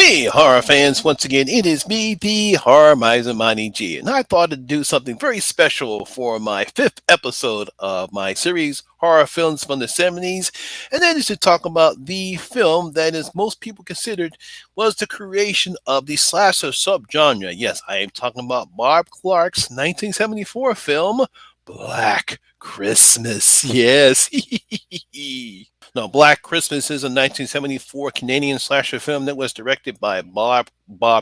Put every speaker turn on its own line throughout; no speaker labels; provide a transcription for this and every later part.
Hey, horror fans, once again, it is me, the Horror Miser Monty G, and I thought to do something very special for my fifth episode of my series, Horror Films from the 70s, and that is to talk about the film that is most people considered was the creation of the slasher subgenre. Yes, I am talking about Bob Clarke's 1974 film, Black Christmas. Yes. Now, Black Christmas is a 1974 Canadian slasher film that was directed by Bob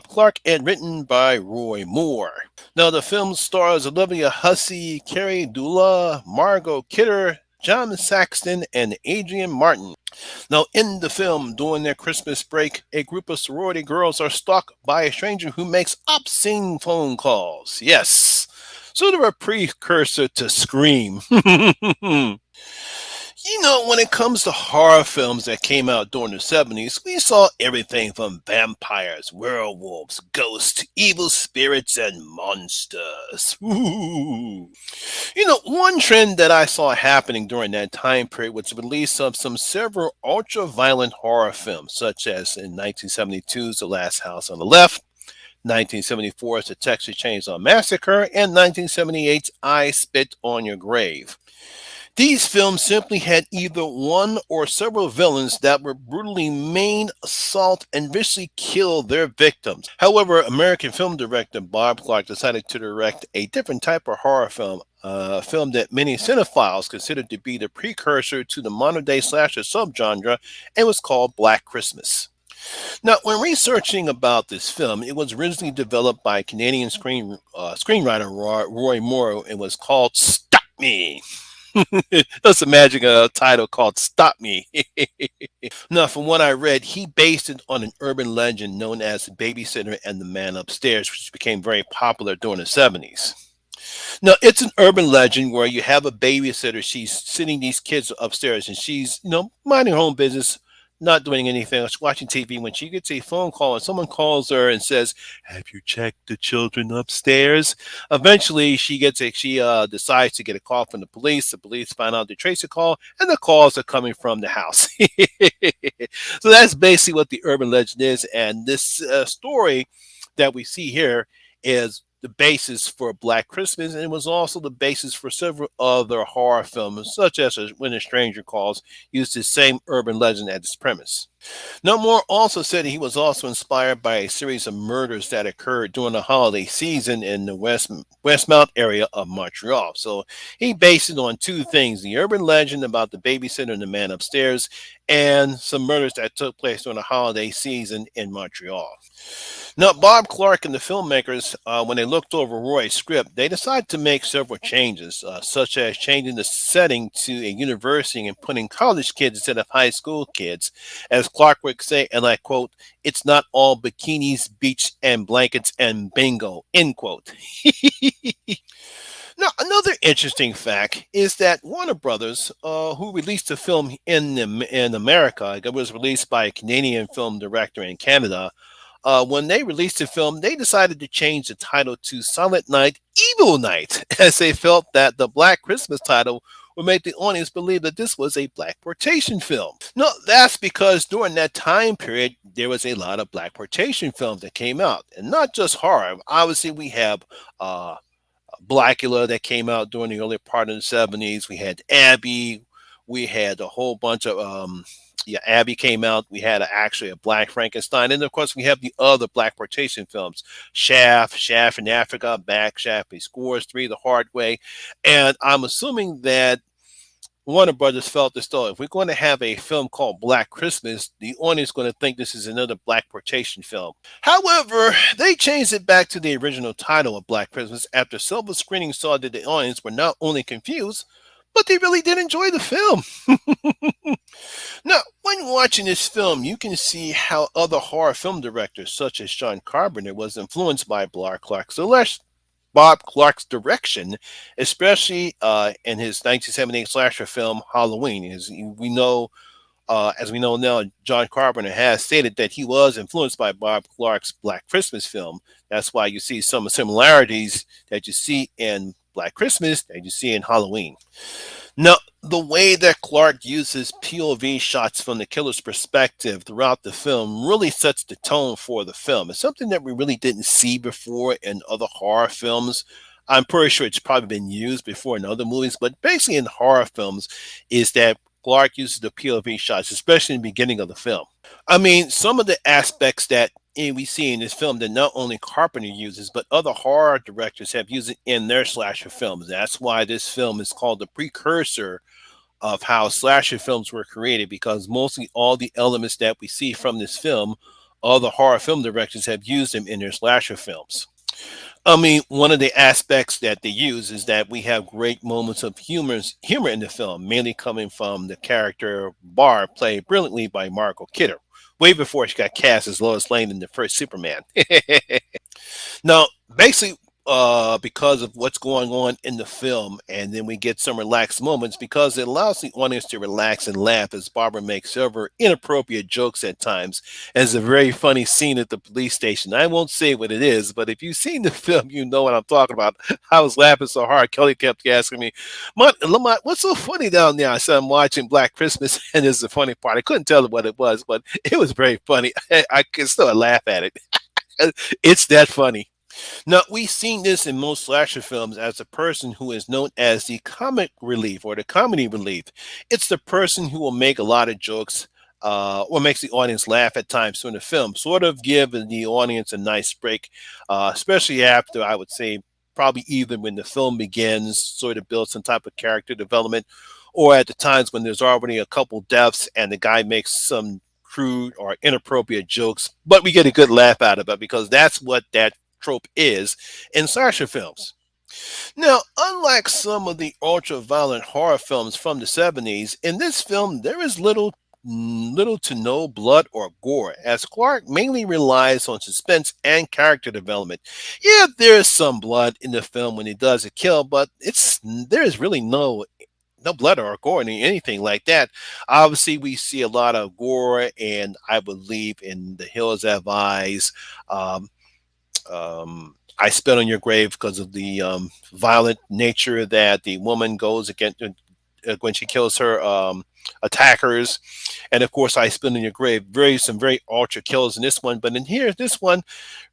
Clarke and written by Roy Moore. Now, the film stars Olivia Hussey, Carrie Dula, Margot Kidder, John Saxton, and Adrian Martin. Now, in the film, during their Christmas break, a group of sorority girls are stalked by a stranger who makes obscene phone calls. Yes, sort of a precursor to Scream. When it comes to horror films that came out during the 70s, we saw everything from vampires, werewolves, ghosts, evil spirits, and monsters. Ooh. One trend that I saw happening during that time period was the release of some several ultra-violent horror films, such as in 1972's The Last House on the Left, 1974's The Texas Chainsaw Massacre, and 1978's I Spit on Your Grave. These films simply had either one or several villains that were brutally maim, assault, and viciously kill their victims. However, American film director Bob Clarke decided to direct a different type of horror film, a film that many cinephiles considered to be the precursor to the modern-day slasher subgenre, and was called Black Christmas. Now, when researching about this film, it was originally developed by Canadian screenwriter Roy Moore and was called Stop Me. Just imagine a title called Stop Me. Now, from what I read, he based it on an urban legend known as The Babysitter and the Man Upstairs, which became very popular during the 70s. Now, it's an urban legend where you have a babysitter. She's sitting these kids upstairs and she's, minding her own business, not doing anything, she's watching TV when she gets a phone call and someone calls her and says, "Have you checked the children upstairs?" Eventually, she decides to get a call from the police. The police find out they trace the call, and the calls are coming from the house. So that's basically what the urban legend is, and this story that we see here is the basis for Black Christmas, and it was also the basis for several other horror films, such as When a Stranger Calls, used the same urban legend as its premise. No Moore also said he was also inspired by a series of murders that occurred during the holiday season in the Westmount area of Montreal. So he based it on two things: the urban legend about the babysitter and the man upstairs, and some murders that took place during the holiday season in Montreal. Now, Bob Clarke and the filmmakers, when they looked over Roy's script, they decided to make several changes, such as changing the setting to a university and putting college kids instead of high school kids. As Clarke would say, and I quote, "It's not all bikinis, beach, and blankets and bingo," end quote. Now, another interesting fact is that Warner Brothers, who released the film in America, it was released by a Canadian film director in Canada. When they released the film, they decided to change the title to Silent Night, Evil Night, as they felt that the Black Christmas title would make the audience believe that this was a blaxploitation film. No, that's because during that time period, there was a lot of blaxploitation films that came out, and not just horror. Obviously, we have Blackula that came out during the early part of the 70s. We had Abby. We had a whole bunch of Abby came out. We had actually a Black Frankenstein, and of course we have the other blaxploitation films: Shaft in Africa, Back Shaft, He Scores 3, The Hard Way. And I'm assuming that Warner Brothers felt as though if we're going to have a film called Black Christmas, the audience is going to think this is another blaxploitation film. However, they changed it back to the original title of Black Christmas after several screenings saw that the audience were not only confused, but they really did enjoy the film. Now, when watching this film, you can see how other horror film directors, such as John Carpenter, was influenced by Bob Clarke's direction, especially in his 1978 slasher film Halloween. As we know now, John Carpenter has stated that he was influenced by Bob Clarke's Black Christmas film. That's why you see some similarities that you see in Black Christmas that you see in Halloween. Now, the way that Clark uses POV shots from the killer's perspective throughout the film really sets the tone for the film. It's something that we really didn't see before in other horror films. I'm pretty sure it's probably been used before in other movies, but basically in horror films is that Clark uses the POV shots, especially in the beginning of the film. I mean, some of the aspects that we see in this film that not only Carpenter uses, but other horror directors have used it in their slasher films. That's why this film is called the precursor of how slasher films were created, because mostly all the elements that we see from this film, other horror film directors have used them in their slasher films. I mean, one of the aspects that they use is that we have great moments of humor in the film, mainly coming from the character Barb, played brilliantly by Margot Kidder, way before she got cast as Lois Lane in the first Superman. Now, basically, because of what's going on in the film, and then we get some relaxed moments because it allows the audience to relax and laugh as Barbara makes several inappropriate jokes at times. As a very funny scene at the police station. I won't say what it is, but if you've seen the film, you know what I'm talking about. I was laughing so hard. Kelly kept asking me, Lamont, what's so funny down there? I said, I'm watching Black Christmas, and this is the funny part. I couldn't tell what it was, but it was very funny. I can still laugh at it. It's that funny. Now, we've seen this in most slasher films as a person who is known as the comic relief or the comedy relief. It's the person who will make a lot of jokes or makes the audience laugh at times during the film, sort of give the audience a nice break, especially after, I would say, probably either when the film begins, sort of build some type of character development, or at the times when there's already a couple deaths and the guy makes some crude or inappropriate jokes, but we get a good laugh out of it because that's what that trope is in slasher films. Now, unlike some of the ultra-violent horror films from the 70s, in this film there is little to no blood or gore, as Clark mainly relies on suspense and character development. Yeah, there is some blood in the film when he does a kill, but there is really no blood or gore or anything like that. Obviously, we see a lot of gore, and I believe in The Hills Have Eyes. Um, I spit on your grave because of the violent nature that the woman goes against when she kills her attackers, and of course, I spit on your grave. Some very ultra kills in this one, but in here, this one,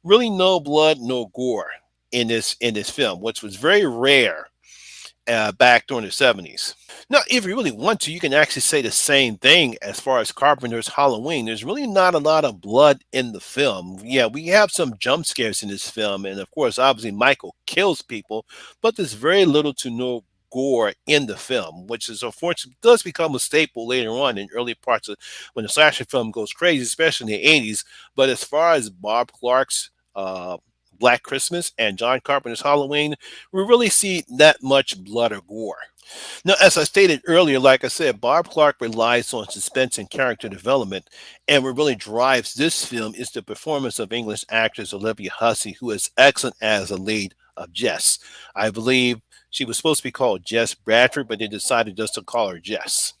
really no blood, no gore in this film, which was very rare back during the 70s. Now, if you really want to, you can actually say the same thing as far as Carpenter's Halloween. There's really not a lot of blood in the film. Yeah, we have some jump scares in this film, and of course, obviously, Michael kills people, but there's very little to no gore in the film, which is unfortunate. Does become a staple later on in early parts of when the slasher film goes crazy, especially in the 80s. But as far as Bob Clark's Black Christmas and John Carpenter's Halloween, we really see that much blood or gore. Now, as I stated earlier, like I said, Bob Clarke relies on suspense and character development, and what really drives this film is the performance of English actress Olivia Hussey, who is excellent as a lead of Jess. I believe she was supposed to be called Jess Bradford, but they decided just to call her Jess.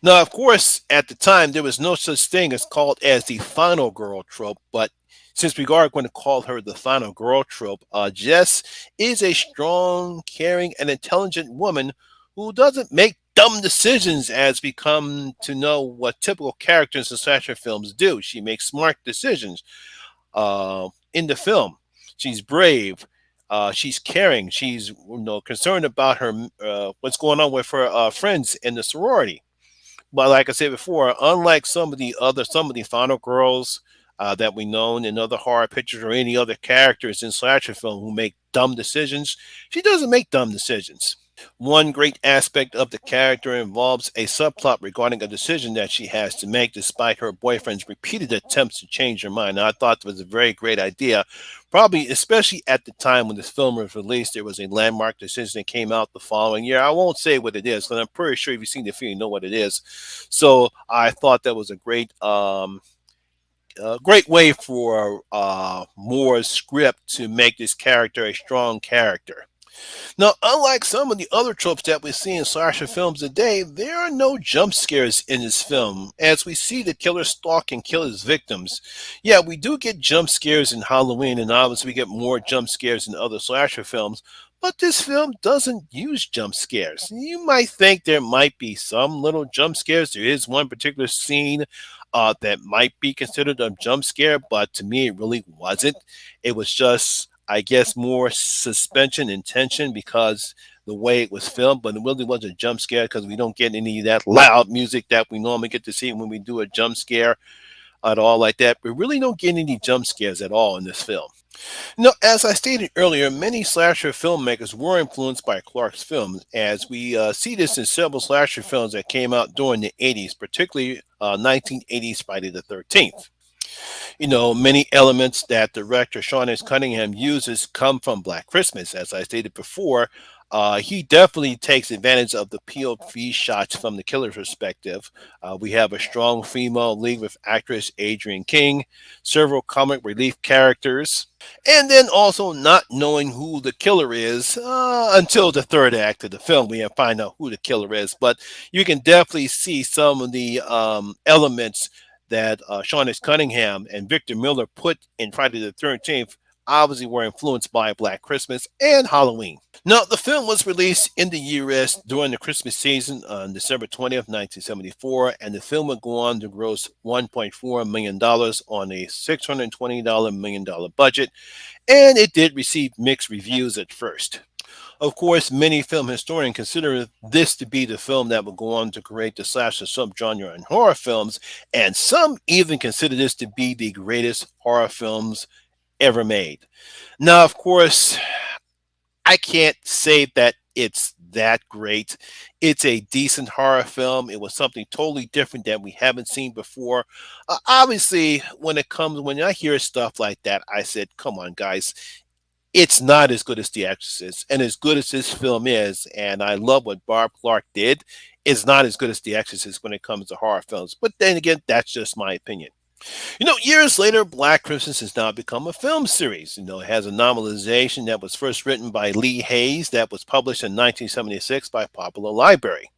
Now, of course, at the time, there was no such thing as called as the final girl trope, but since we are going to call her the final girl trope, Jess is a strong, caring, and intelligent woman who doesn't make dumb decisions, as we come to know what typical characters in slasher films do. She makes smart decisions in the film. She's brave. She's caring. She's concerned about her what's going on with her friends in the sorority. But like I said before, unlike some of the final girls that we know in other horror pictures or any other characters in slasher film who make dumb decisions, she doesn't make dumb decisions. One great aspect of the character involves a subplot regarding a decision that she has to make despite her boyfriend's repeated attempts to change her mind. Now, I thought it was a very great idea, probably especially at the time when this film was released. There was a landmark decision that came out the following year. I won't say what it is, because I'm pretty sure if you've seen the film, you know what it is. So I thought that was a great way for Moore's script to make this character a strong character. Now, unlike some of the other tropes that we see in slasher films today, there are no jump scares in this film, as we see the killer stalk and kill his victims. Yeah, we do get jump scares in Halloween, and obviously we get more jump scares in other slasher films, But this film doesn't use jump scares. You might think there might be some little jump scares. There is one particular scene that might be considered a jump scare, but to me, it really wasn't. It was just, I guess, more suspension and tension because the way it was filmed, but it really wasn't a jump scare because we don't get any of that loud music that we normally get to see when we do a jump scare at all like that. We really don't get any jump scares at all in this film. As I stated earlier, many slasher filmmakers were influenced by Clarke's films, as we see this in several slasher films that came out during the 80s, particularly 1980s Friday the 13th. Many elements that director Sean S. Cunningham uses come from Black Christmas. As I stated before, he definitely takes advantage of the POV shots from the killer's perspective. We have a strong female lead with actress Adrienne King, several comic relief characters, and then also not knowing who the killer is until the third act of the film. We find out who the killer is, but you can definitely see some of the elements that Sean S. Cunningham and Victor Miller put in Friday the 13th obviously were influenced by Black Christmas and Halloween. Now, the film was released in the US during the Christmas season on December 20th, 1974, and the film would go on to gross $1.4 million on a $620 million budget, and it did receive mixed reviews at first. Of course, many film historians consider this to be the film that would go on to create the slasher subgenre in horror films, and some even consider this to be the greatest horror films ever made. Now, of course, I can't say that it's that great. It's a decent horror film. It was something totally different that we haven't seen before. Obviously, when I hear stuff like that, I said, come on, guys, it's not as good as The Exorcist. And as good as this film is, and I love what Bob Clarke did, it's not as good as The Exorcist when it comes to horror films. But then again, that's just my opinion. Years later, Black Christmas has now become a film series. It has a novelization that was first written by Lee Hayes that was published in 1976 by Popular Library.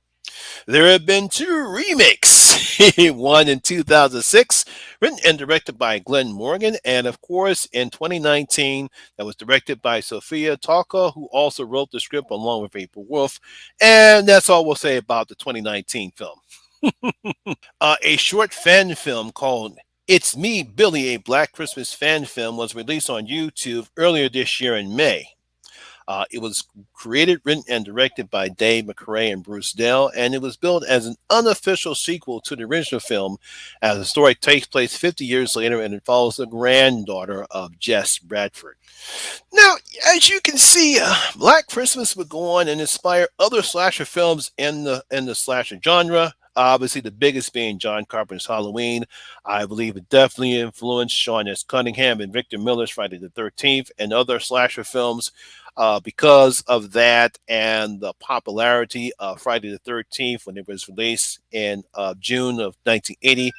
There have been two remakes, one in 2006, written and directed by Glenn Morgan, and of course in 2019, that was directed by Sophia Talka, who also wrote the script along with April Wolf. And that's all we'll say about the 2019 film. A short fan film called It's Me, Billy, a Black Christmas fan film was released on YouTube earlier this year in May. It was created, written, and directed by Dave McRae and Bruce Dell, and it was billed as an unofficial sequel to the original film, as the story takes place 50 years later and it follows the granddaughter of Jess Bradford. Now, as you can see, Black Christmas would go on and inspire other slasher films in the slasher genre. Obviously, the biggest being John Carpenter's Halloween. I believe it definitely influenced Sean S. Cunningham and Victor Miller's Friday the 13th and other slasher films. Because of that and the popularity of Friday the 13th when it was released in June of 1980,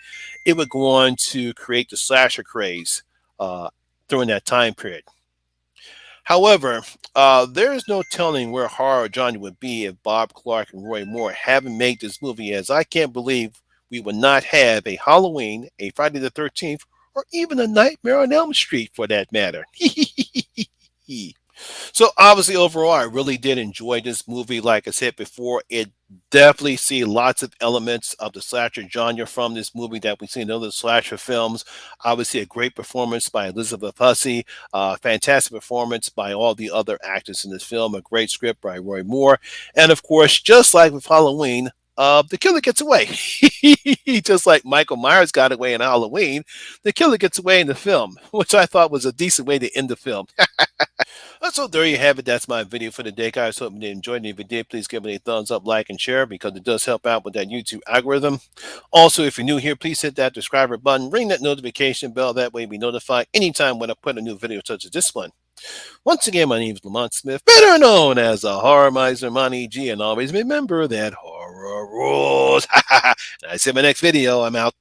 it would go on to create the slasher craze during that time period. However, there is no telling where horror genre would be if Bob Clarke and Roy Moore hadn't made this movie, as I can't believe we would not have a Halloween, a Friday the 13th, or even a Nightmare on Elm Street for that matter. So obviously, overall, I really did enjoy this movie. Like I said before, it definitely see lots of elements of the slasher genre from this movie that we see in other slasher films. Obviously, a great performance by Elizabeth Hussey, fantastic performance by all the other actors in this film, a great script by Roy Moore, and of course, just like with Halloween, the killer gets away. Just like Michael Myers got away in Halloween, the killer gets away in the film, which I thought was a decent way to end the film. So there you have it. That's my video for the day, guys. Hope you enjoyed it. If you did, please give it a thumbs up, like, and share because it does help out with that YouTube algorithm. Also, if you're new here, please hit that subscriber button, ring that notification bell. That way, you'll be notified anytime when I put a new video such as this one. Once again, my name is Lamont Smith, better known as the Horror Miser Monty G, and always remember that horror rules. I see my next video. I'm out.